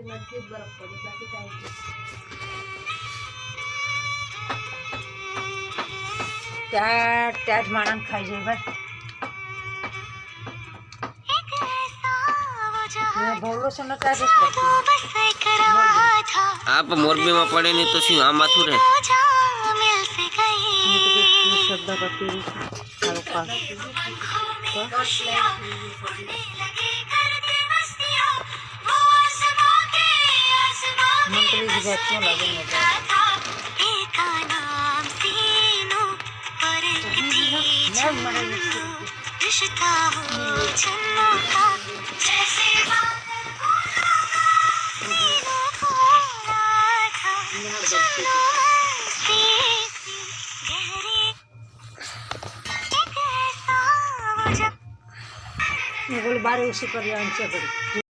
नक्कीच बरं पडेल, बाकी काय नाही. त्याच मानान खाई जाए भाई. मैं बोलो सुनो क्या आप मोरबी में पड़े नहीं तो सी आ माथू रे शब्द बत्ती मंत्री जी बात क्यों लगे बोल बारे उसी पर